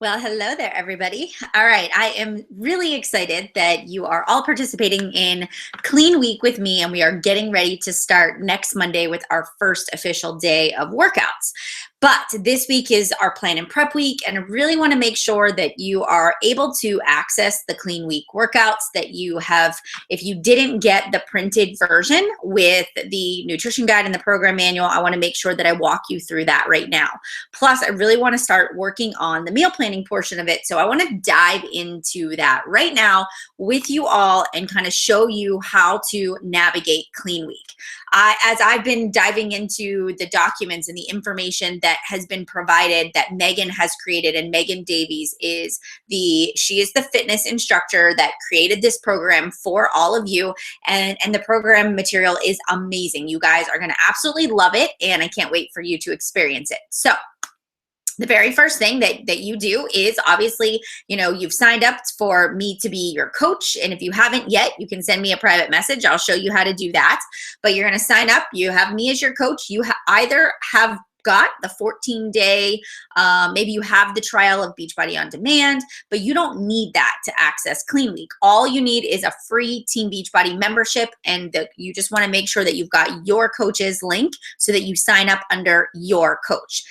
Well, hello there, everybody. All right, I am really excited that you are all participating in Clean Week with me, and we are getting ready to start next Monday with our first official day of workouts. But this week is our plan and prep week, and I really want to make sure that you are able to access the Clean Week workouts that you have. If you didn't get the printed version with the nutrition guide and the program manual, I want to make sure that I walk you through that right now. Plus, I really want to start working on the meal planning portion of it. So I want to dive into that right now with you all and kind of show you how to navigate Clean Week. As I've been diving into the documents and the information that has been provided that Megan has created, and Megan Davies she is the fitness instructor that created this program for all of you, and the program material is amazing. You guys are going to absolutely love it, and I can't wait for you to experience it. So the very first thing that you do is, obviously, you've signed up for me to be your coach. And if you haven't yet, you can send me a private message. I'll show you how to do that. But you're going to sign up. You have me as your coach. You either have got the 14-day, maybe you have the trial of Beachbody On Demand, but you don't need that to access Clean Week. All you need is a free Team Beachbody membership, and you just want to make sure that you've got your coach's link so that you sign up under your coach.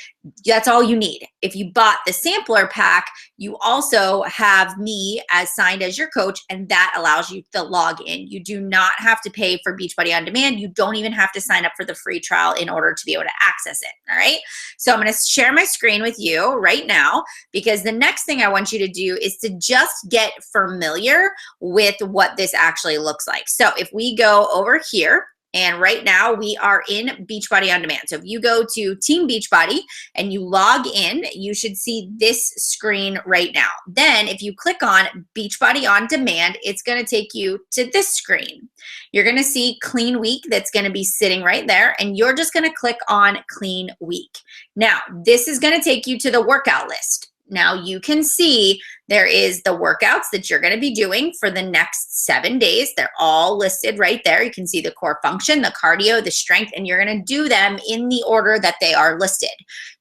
That's all you need. If you bought the sampler pack, you also have me as signed as your coach, and that allows you to log in. You do not have to pay for Beachbody On Demand. You don't even have to sign up for the free trial in order to be able to access it. All right. So I'm going to share my screen with you right now, because the next thing I want you to do is to just get familiar with what this actually looks like. So if we go over here, and right now we are in Beachbody On Demand. So if you go to Team Beachbody and you log in, you should see this screen right now. Then if you click on Beachbody On Demand, it's going to take you to this screen. You're going to see Clean Week that's going to be sitting right there, and you're just going to click on Clean Week. Now, this is going to take you to the workout list. Now you can see there is the workouts that you're going to be doing for the next 7 days. They're all listed right there. You can see the core function, the cardio, the strength, and you're going to do them in the order that they are listed.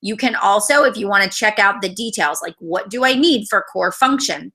You can also, if you want to check out the details, like what do I need for core function?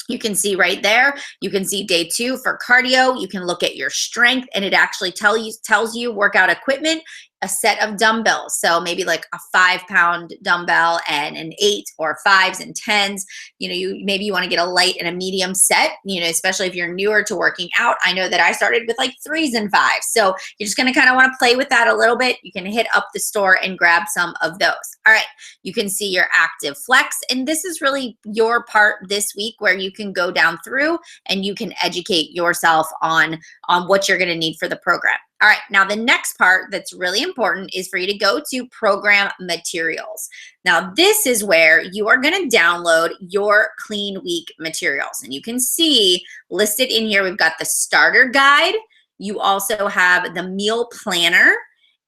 You can see right there, you can see day 2 for cardio. You can look at your strength, and it actually tells you workout equipment, a set of dumbbells. So maybe like a 5-pound dumbbell and an 8 or 5s and 10s. Maybe you want to get a light and a medium set, especially if you're newer to working out. I know that I started with like 3s and 5s. So you're just going to kind of want to play with that a little bit. You can hit up the store and grab some of those. All right. You can see your active flex. And this is really your part this week where you can go down through and you can educate yourself on what you're going to need for the program. All right, now the next part that's really important is for you to go to program materials. Now this is where you are going to download your Clean Week materials. And you can see listed in here, we've got the starter guide. You also have the meal planner,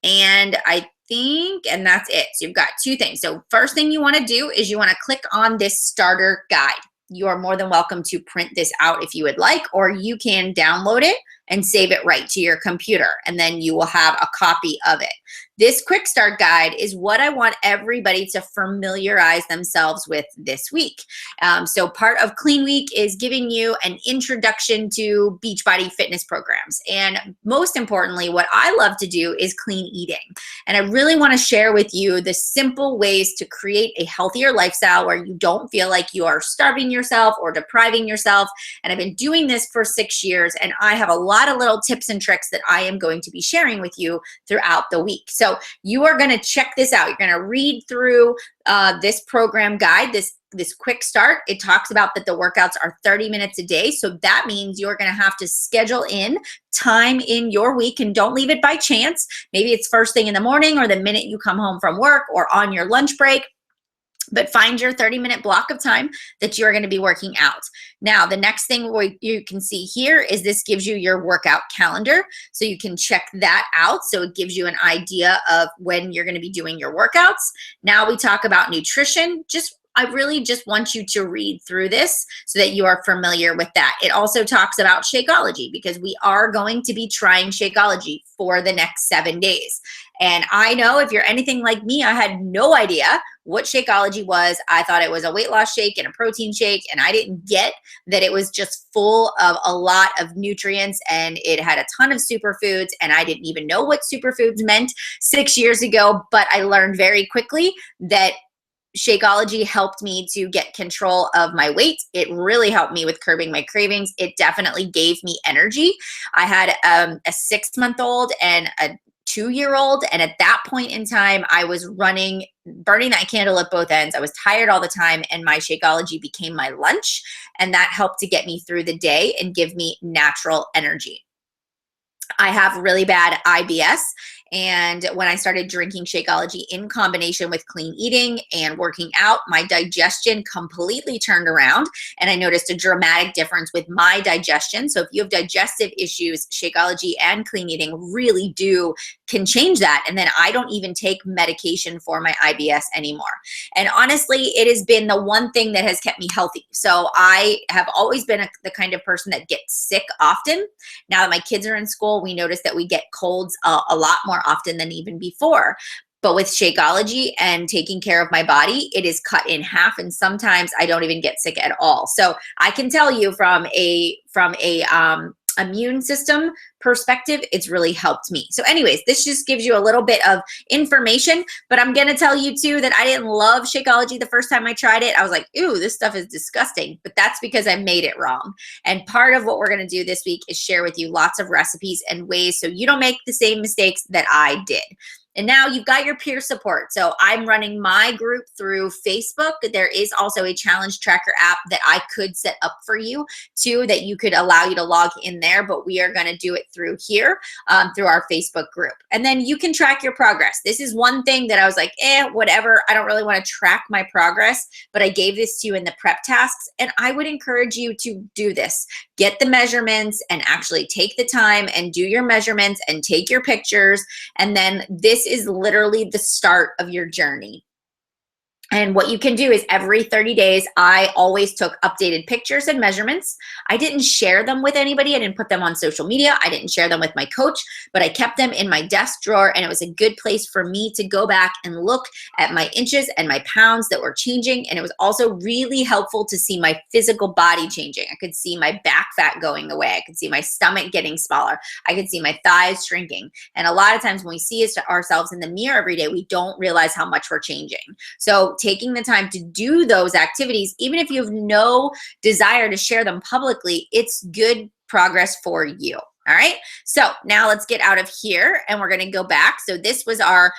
and and that's it. So you've got 2 things. So first thing you want to do is you want to click on this starter guide. You are more than welcome to print this out if you would like, or you can download it and save it right to your computer, and then you will have a copy of it. This quick start guide is what I want everybody to familiarize themselves with this week. So part of Clean Week is giving you an introduction to Beachbody fitness programs. And most importantly, what I love to do is clean eating. And I really want to share with you the simple ways to create a healthier lifestyle where you don't feel like you are starving yourself or depriving yourself. And I've been doing this for 6 years, and I have a lot of little tips and tricks that I am going to be sharing with you throughout the week. So you are going to check this out. You're going to read through this program guide, this quick start. It talks about that the workouts are 30 minutes a day. So that means you're going to have to schedule in time in your week, and don't leave it by chance. Maybe it's first thing in the morning or the minute you come home from work or on your lunch break. But find your 30-minute block of time that you're going to be working out. Now, the next thing you can see here is this gives you your workout calendar. So you can check that out. So it gives you an idea of when you're going to be doing your workouts. Now we talk about nutrition. Just I really just want you to read through this so that you are familiar with that. It also talks about Shakeology because we are going to be trying Shakeology for the next 7 days. And I know if you're anything like me, I had no idea what Shakeology was. I thought it was a weight loss shake and a protein shake, and I didn't get that it was just full of a lot of nutrients and it had a ton of superfoods, and I didn't even know what superfoods meant 6 years ago, but I learned very quickly that Shakeology helped me to get control of my weight. It really helped me with curbing my cravings. It definitely gave me energy. I had a 6-month-old and a 2-year-old, and at that point in time, I was burning that candle at both ends. I was tired all the time, and my Shakeology became my lunch, and that helped to get me through the day and give me natural energy. I have really bad IBS. And when I started drinking Shakeology in combination with clean eating and working out, my digestion completely turned around. And I noticed a dramatic difference with my digestion. So if you have digestive issues, Shakeology and clean eating really can change that. And then I don't even take medication for my IBS anymore. And honestly, it has been the one thing that has kept me healthy. So I have always been the kind of person that gets sick often. Now that my kids are in school, we notice that we get colds a lot more often than even before. But with Shakeology and taking care of my body, it is cut in half, and sometimes I don't even get sick at all. So I can tell you from a immune system perspective, it's really helped me. So anyways, this just gives you a little bit of information, but I'm going to tell you too that I didn't love Shakeology the first time I tried it. I was like, ooh, this stuff is disgusting, but that's because I made it wrong. And part of what we're going to do this week is share with you lots of recipes and ways so you don't make the same mistakes that I did. And now you've got your peer support. So I'm running my group through Facebook. There is also a challenge tracker app that I could set up for you too, that you could allow you to log in there, but we are going to do it through here, through our Facebook group. And then you can track your progress. This is one thing that I was like, whatever. I don't really want to track my progress, but I gave this to you in the prep tasks. And I would encourage you to do this. Get the measurements and actually take the time and do your measurements and take your pictures. And then this is literally the start of your journey. And what you can do is every 30 days, I always took updated pictures and measurements. I didn't share them with anybody. I didn't put them on social media. I didn't share them with my coach, but I kept them in my desk drawer, and it was a good place for me to go back and look at my inches and my pounds that were changing. And it was also really helpful to see my physical body changing. I could see my back fat going away. I could see my stomach getting smaller. I could see my thighs shrinking. And a lot of times when we see ourselves in the mirror every day, we don't realize how much we're changing. So taking the time to do those activities, even if you have no desire to share them publicly, it's good progress for you. All right. So now let's get out of here and we're going to go back. So this was our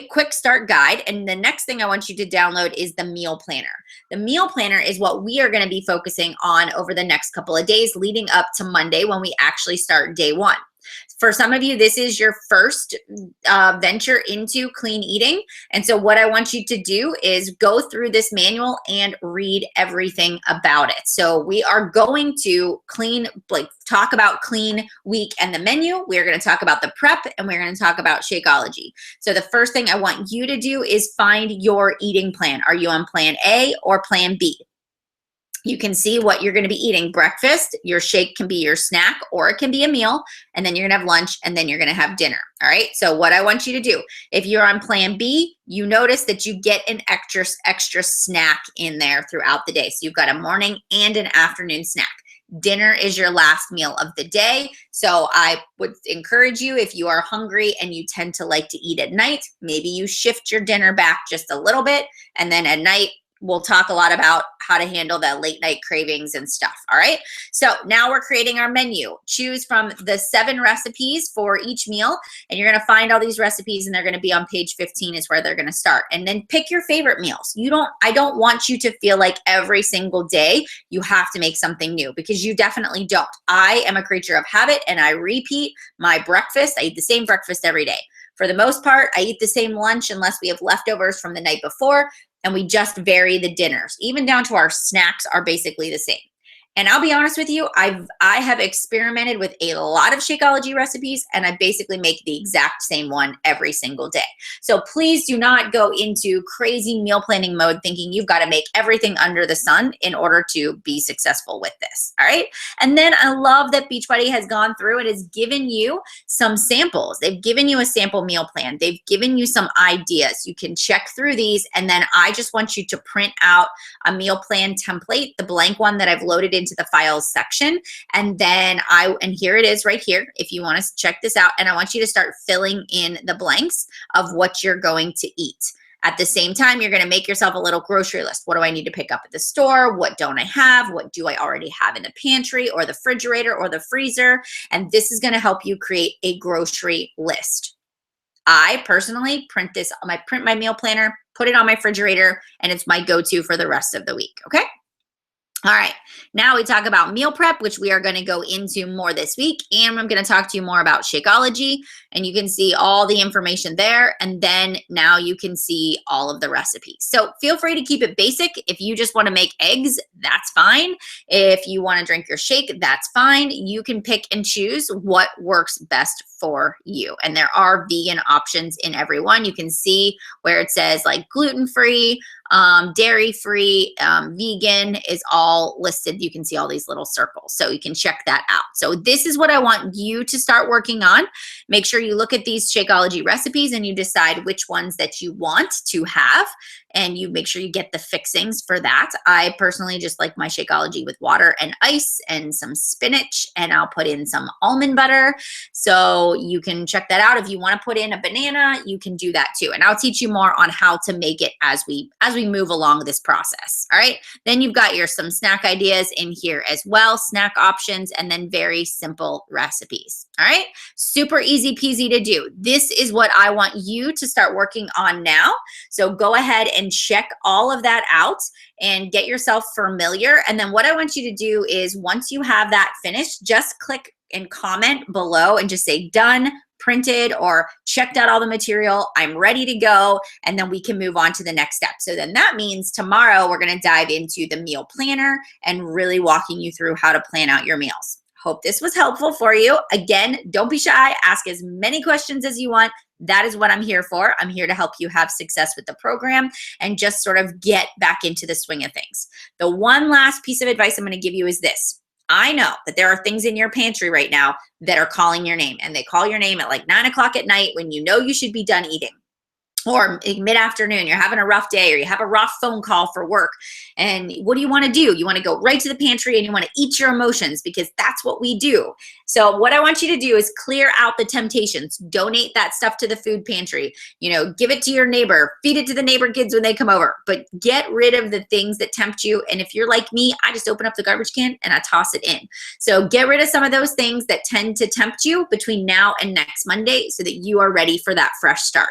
quick start guide. And the next thing I want you to download is the meal planner. The meal planner is what we are going to be focusing on over the next couple of days leading up to Monday when we actually start day one. For some of you, this is your first venture into clean eating. And so what I want you to do is go through this manual and read everything about it. So we are going to talk about clean week and the menu. We're going to talk about the prep, and we're going to talk about Shakeology. So the first thing I want you to do is find your eating plan. Are you on plan A or plan B? You can see what you're going to be eating. Breakfast, your shake can be your snack, or it can be a meal, and then you're going to have lunch, and then you're going to have dinner. All right. So what I want you to do, if you're on plan B, you notice that you get an extra snack in there throughout the day. So you've got a morning and an afternoon snack. Dinner is your last meal of the day. So I would encourage you, if you are hungry and you tend to like to eat at night, maybe you shift your dinner back just a little bit, and then at night, we'll talk a lot about how to handle that late night cravings and stuff. All right. So now we're creating our menu. Choose from the 7 recipes for each meal, and you're going to find all these recipes, and they're going to be on page 15 is where they're going to start. And then pick your favorite meals. I don't want you to feel like every single day you have to make something new, because you definitely don't. I am a creature of habit, and I repeat my breakfast. I eat the same breakfast every day. For the most part, I eat the same lunch unless we have leftovers from the night before, and we just vary the dinners. Even down to our snacks are basically the same. And I'll be honest with you, I have experimented with a lot of Shakeology recipes, and I basically make the exact same one every single day. So please do not go into crazy meal planning mode thinking you've got to make everything under the sun in order to be successful with this. All right. And then I love that Beachbody has gone through and has given you some samples. They've given you a sample meal plan. They've given you some ideas. You can check through these, and then I just want you to print out a meal plan template, the blank one that I've loaded into the files section. And then and here it is right here, if you want to check this out. And I want you to start filling in the blanks of what you're going to eat. At the same time, you're going to make yourself a little grocery list. What do I need to pick up at the store? What don't I have? What do I already have in the pantry or the refrigerator or the freezer? And this is going to help you create a grocery list. I personally print my meal planner, put it on my refrigerator, and it's my go-to for the rest of the week. Okay. All right, now we talk about meal prep, which we are going to go into more this week. And I'm going to talk to you more about Shakeology, and you can see all the information there. And then now you can see all of the recipes. So feel free to keep it basic. If you just want to make eggs, that's fine. If you want to drink your shake, that's fine. You can pick and choose what works best for you. And there are vegan options in every one. You can see where it says like gluten-free, dairy-free, vegan is all listed. You can see all these little circles, so you can check that out. So this is what I want you to start working on. Make sure you look at these Shakeology recipes and you decide which ones that you want to have, and you make sure you get the fixings for that. I personally just like my Shakeology with water and ice and some spinach, and I'll put in some almond butter. So you can check that out. If you want to put in a banana, you can do that too. And I'll teach you more on how to make it as we move along this process. All right. Then you've got some snack ideas in here as well, snack options, and then very simple recipes. All right. Super easy peasy to do. This is what I want you to start working on now. So go ahead and check all of that out and get yourself familiar. And then what I want you to do is once you have that finished, just click and comment below and just say done, printed, or checked out all the material. I'm ready to go. And then we can move on to the next step. So then that means tomorrow we're going to dive into the meal planner and really walking you through how to plan out your meals. Hope this was helpful for you. Again, don't be shy. Ask as many questions as you want. That is what I'm here for. I'm here to help you have success with the program and just sort of get back into the swing of things. The one last piece of advice I'm going to give you is this. I know that there are things in your pantry right now that are calling your name, and they call your name at like 9 o'clock at night when you know you should be done eating. Or mid-afternoon, you're having a rough day, or you have a rough phone call for work. And what do you want to do? You want to go right to the pantry and you want to eat your emotions, because that's what we do. So what I want you to do is clear out the temptations. Donate that stuff to the food pantry. Give it to your neighbor. Feed it to the neighbor kids when they come over. But get rid of the things that tempt you. And if you're like me, I just open up the garbage can and I toss it in. So get rid of some of those things that tend to tempt you between now and next Monday so that you are ready for that fresh start.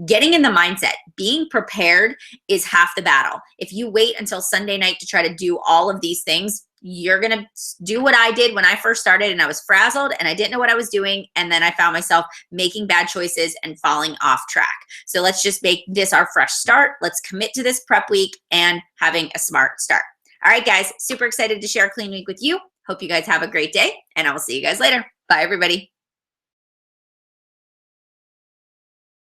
Getting in the mindset, being prepared is half the battle. If you wait until Sunday night to try to do all of these things, you're going to do what I did when I first started, and I was frazzled and I didn't know what I was doing. And then I found myself making bad choices and falling off track. So let's just make this our fresh start. Let's commit to this prep week and having a smart start. All right, guys, super excited to share Clean Week with you. Hope you guys have a great day, and I will see you guys later. Bye, everybody.